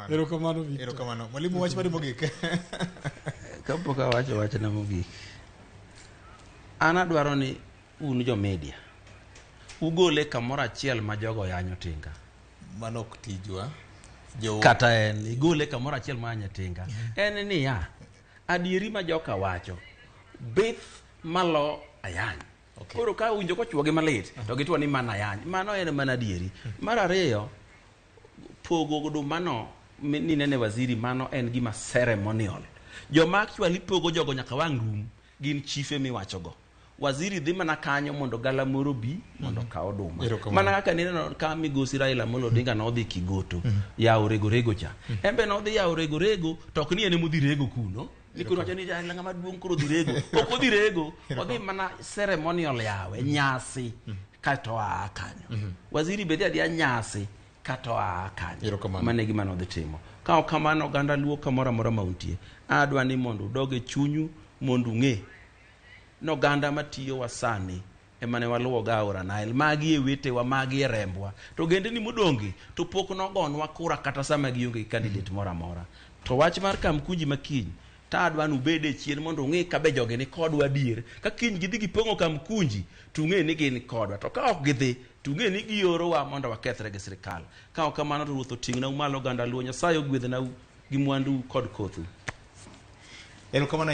Erokamano. Mwalimu wach mari mogik. Kapok awacho na mogik. Ana dwaro ni un jo media ugole kamoro achiel ma jogo yanyo tinga. Mano ok tijwa. Kata en igole kamoro achiel ma yanyo tinga. En ni ya adieri ma joka wacho bith malo ayany. Koro ka winjo ko chwogi malit to gitwa ni mana ayany. Mano en mana adieri. Mar ariyo pogo godo mano ni nene waziri mano en gima ceremonial. Joma actually pogo jogo nyaka wang rum gin chife miwacho go. Waziri dhi mana kanyo mondo gala moro bi mondo ka oduma. Mana kaka neno ka migosi Raila Amolo Odinga no dhi Kigoto ya orego cha. Embe no dhi ya orego to ok ni ene mudhi rego kuno. Nikoro wacho ni jala ngama duong koro dhi rego. Ok odhi rego, odhi mana ceremonial yawe nyasi kato a kanyo. Waziri bede adia nyasi kato a kanyo. Mane gima no dhi timo. Ka ok kamano ganda luo kamoro amora mauntie. Adwa ni mondo doge chunyu mondo ng'e no ganda matiyo wasani emane waluwo ga ora Nile magi e wetewa magi e rembwa to gende ni modongi to pok nogonwa kura kata sama gionge candidate mora mora to wach mar Kamkunji makiny ta adwa nu bede chien mondo ng'e ka be joge ni kodwa adier ka kiny gidhi gipongo Kamkunji to ng'e ni gin kodwa to ka ok gidhi to ng'e ni giorowa mondo wakethre gi sirikal ka ok kamano to ruoth oting'na malo ganda luo Nyasaye ogwedhna gi mwandu kod kothu. Erokamano.